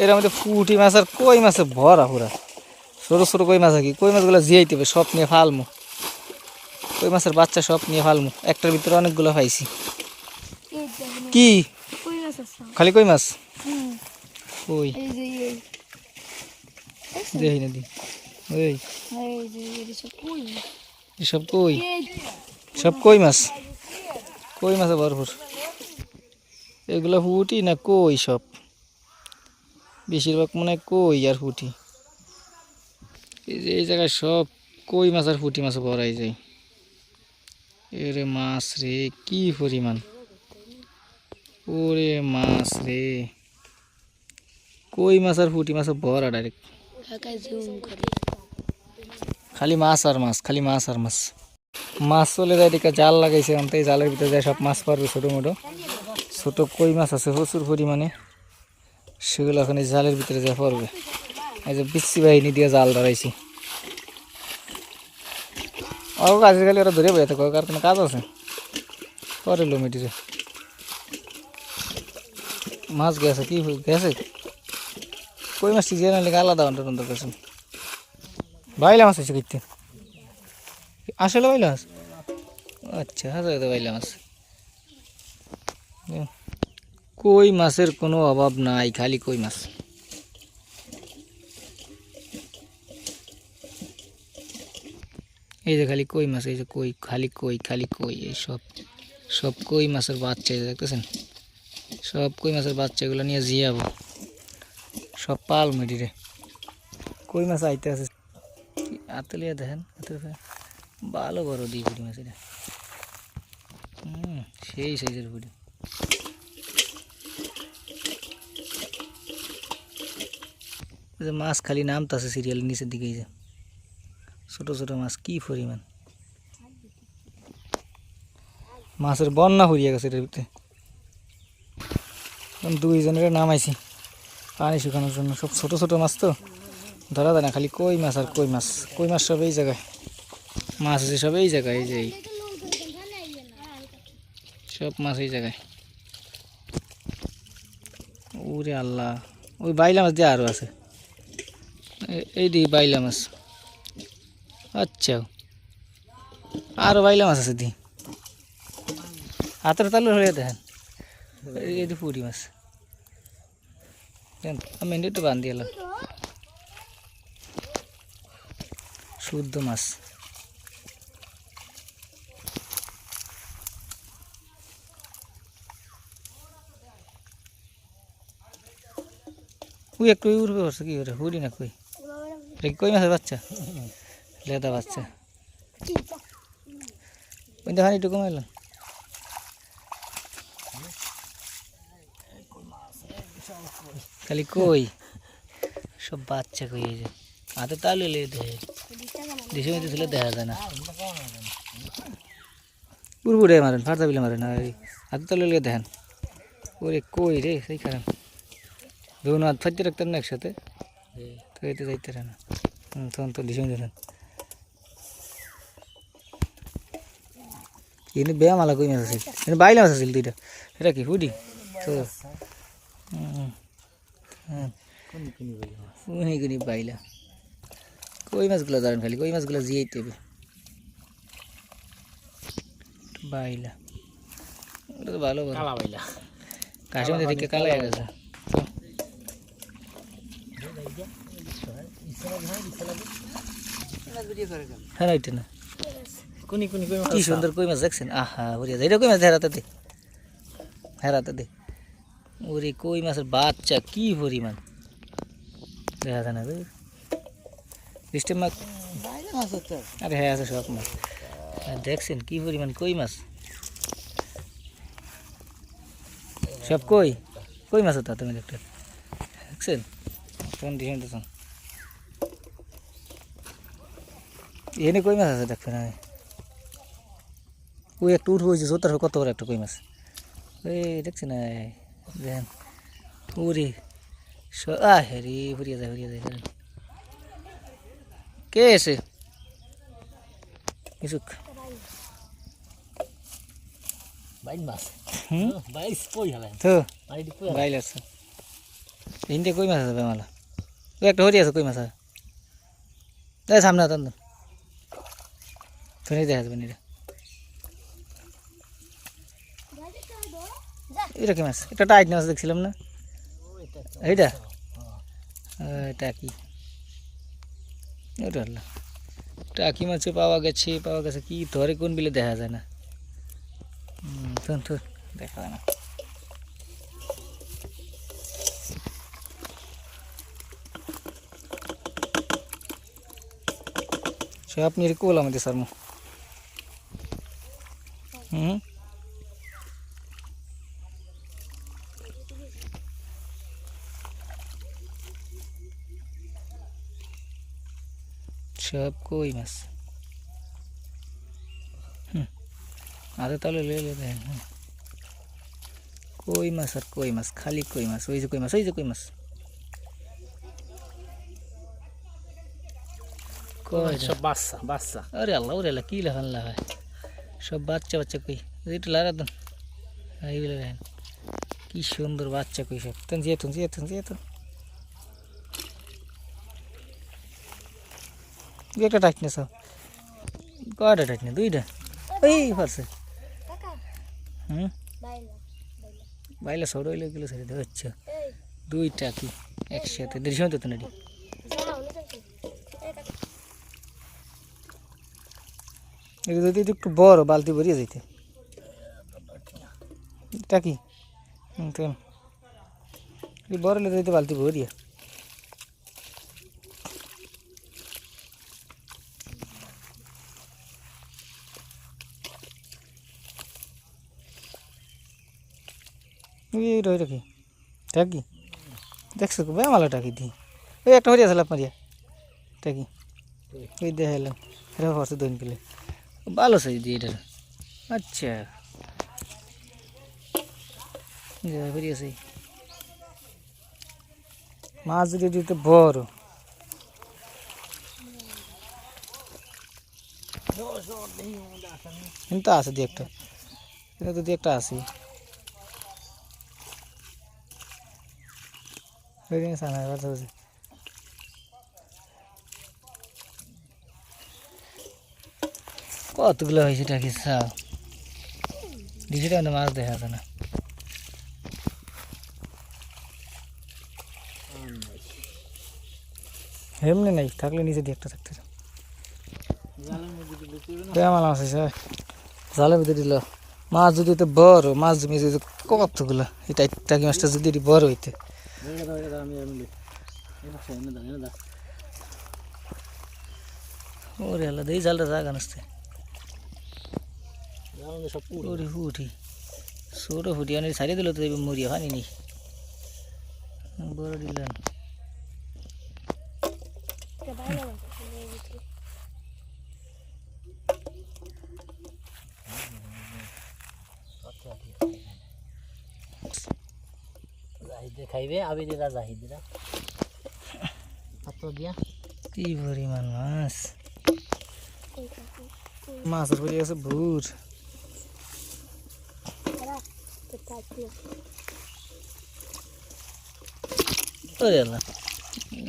এর মধ্যে পুঁটি মাছ আর কই মাছে ভরা পুরা। ছোটো ছোটো কই মাছ আর কি, কই মাছগুলো জিয়াইতে হবে, সব নিয়ে ফালমু। কই মাছের বাচ্চা সব নিয়ে ফালমু, একটার ভিতরে অনেকগুলো পাইছি। কি খালি কই মাছ? কই দেখি না দি, ওই সব কই, সব কই মাছ, কই মাছে ভরপুর। এগুলো পুঁটি না কই? সব বেশিরভাগ মনে হয় কই আর পুঁটি। এই যে এই জায়গায় সব কই মাছ আর পুঁটি মাছ ভরাই যায়। এরে মাছ রে, কি পরিমাণ! ওরে মাছ রে, কই মাছ আর পুঁটি মাছ ভরা ডাইরেক্ট। খালি মাছ আর মাছ, খালি মাছ আর মাছ। মাছ চলে যায় দিকে জাল লাগাইছে, এই জালের ভিতরে যায় সব মাছ পারবে। ছোটো মোটো ছোট কই মাছ আছে প্রচুর পরিমাণে, সেগুলো এখন এই জালের ভিতরে যা পড়বে। এই যে বিচ্ছি বাহিনী দিয়ে জাল ধরাইছি। আজকালি ওরা ধরে বেড়াতে কার কোনো কাজ আছে? করে লো মিটিরে মাছ গেছে, কি গেছে কই মাছটি যে নাহলে আলাদা অন্তর করছেন। বাইলা মাছ আছে কিনতে, আসলে বাইলা মাছ? আচ্ছা, হাজার বাইলা মাছ। কই মাছের কোনো অভাব নাই, খালি কই মাছ। এই যে খালি কই মাছ, এই যে কই, খালি কই, খালি কই। এই সব সব কই মাছের বাচ্চা, দেখতেছেন? সব কই মাছের বাচ্চা, এগুলো নিয়ে জিয়াবো সব পাল মেডিরে। কই মাছ আইতে আছে, আতলিয়া দেখেন, ভালো বড় দিই পুরি মাছ এটা। সেই সাইজের পুরি। মাছ খালি নামতাছে সিরিয়ালের নিচের দিকে। এই যে ছোট ছোট মাছ, কি পরিমাণ! মাছের বন্যা হরিয়া গেছে এটার ভিতরে। দুইজনের নামাইছি পানি শুকানোর জন্য। সব ছোট ছোট মাছ তো ধরা যায় না, খালি কই মাছ আর কই মাছ। কই মাছ সব এই জায়গায়, মাছ আছে সব এই জায়গায়। এই যে সব মাছ এই জায়গায়। ওরে আল্লাহ, ওই বাইলা মাছ দিয়ে আরও আছে। এই দিকে বাইলা মাছ। আচ্ছা, আরও বাইলা মাছ আছে দি, হাতের তালু হয়ে দেখেন। এই যে পুঁটি মাছ, আমি একটু বান্ধি এলাম। শুদ্ধ মাছ। ওই একটু উড়বে করছে, কি করে হুড়ি না কই? কই মাছের বাচ্চা, লেদা বাচ্চা। ওই দেখান একটু কমাইলাম। খালি কই, সব বাচ্চা কই। এই যে হাতে তালু লে দেয়, দেশে মধ্যে ছিল দেখা যায় না। উড়বুড়ে মারেন, ফাটা বিলে মারেন, হাতে তালু লে দেখেন। ওরে কই রে, সেই খারাপ ধরুন হাত ফাইতে রাখতেন না একসাথে, তো এতে যাইতে না। তখন তো দেশে মধ্যে এনে বেয়া মালা কই মাছ আছিল, এনে বাইলা মাছ আছিল দুইটা। এটা কি হুডি? তো কোনি বাইলা। কই মাছগুলো ধরেন, খালি কই মাছগুলো জিয়াইতে হবে। বাইলা ওটা তো ভালো কালা বাইলা, কাশের মধ্যে থেকে কালা হয়ে গেছে। হ্যাঁ এটা না, কি সুন্দর কই মাছ দেখছেন? আহা বুঝিয়া যায়, এটা কই মাছ হেরাতে দে, হেরাতে দে। ওরে কই মাছের বাচ্চা, কি পরিমাণ! দেখা যায় না বৃষ্টির মাছ। আরে হ্যাঁ আছে সব মাছ, দেখছেন কি পরিমাণ কই মাছ? সব কই, কই মাছ হতো তুমি দেখতে দেখছেন? তখন দিছেন তখন এনে কই মাছ আছে দেখবেন। আমি ওই একটু উঠে হয়েছে সত্তর, কত বড় একটা কই মাছ। এই দেখছি না, দেখেন ওরে হেরি ফুরিয়ে যায়, ফুরিয়ে যায়। কে এসে কিছুক বাইল মাছ, বাইল কই হলেন তো বাইল আছে। হিন্দে কই মাছ আছে বেমালা ওই একটা হরি আছে কই মাছ আছে দেখ সামনে তখন ফেনে দেখা যাবে এটা এটা কি মাছ এটা টাইট মাছ দেখছিলাম না এইটা এটা কি ওটা হলো টাকি মাছে পাওয়া গেছে কি ধরে কোন বিলে দেখা যায় না দেখা যায় না সব নিয়ে কোল আমাদের সারমো সব কই মাছ আরে তাহলে লে দেখেন কই মাছ আর কই মাছ খালি কই মাছ ওই যে কই মাছ সব বাচ্চা বাচ্চা আরে আল্লাহ ওরে আল্লাহ কি লেখান হয় সব বাচ্চা কই এটা লারা দেন এইগুলো দেখেন কি সুন্দর বাচ্চা কই সব তেন যেতুন একটা টাইটনে সব কয়টা টাইটনে দুইটা ওই পারছে বাইলে সর হইলে গেলে সেটা ধরছে দুইটা কি একসাথে দৃশ্য তো নাকি এটা যদি একটু বড় বালতি ভরিয়ে যেতে এটা কি বড় হলে যেতে বালতি ভরিয়া কি টাকি দেখছো বেমালা টাকি দি ওই একটা হরিয়া ছিল মারিয়া টাকি ওই দেখাইলাম এটা হচ্ছে দৈন পেলে ভালো সাইজ দিয়ে এটা আচ্ছা হরিয়াছে মাছ যদি দিতে বড় কিন্তু আছে দু একটা কিন্তু দু একটা আছে কতগুলো হয়েছে টাকি সাও দিশিটা মাছ দেখা যায় না এমনি নাই থাকলে নিচে দিয়ে একটা থাকতে মাছ আছে জালের মধ্যে দিল মাছ যদি তো বড় মাছ জমি যদি কতগুলো এটা টাকি মাছটা যদি বড় হইতে ওরে আলাদা এই জালটা জায়গা নষ্ট ওরে ফুটি ছোট ফুটি আনি ছাড়িয়ে দিল তো মরিয়া পানি নেই বড় দিলেন খাইবে আবিরা জাহিদিরা পাত্র দিয়া কি পরিমাণ মাছের পরি আছে ভুর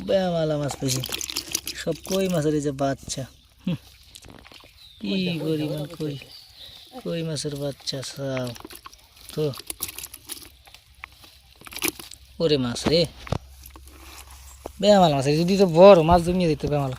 বেমালা মাছ পেয়েছি সব কই মাছের এই যে বাচ্চা কি পরিমাণ কই মাছের বাচ্চা সব তো ওরে মাছ রে বেমালা মাছ যদি তো বড় মাছ জমিয়ে দিতে বেমালা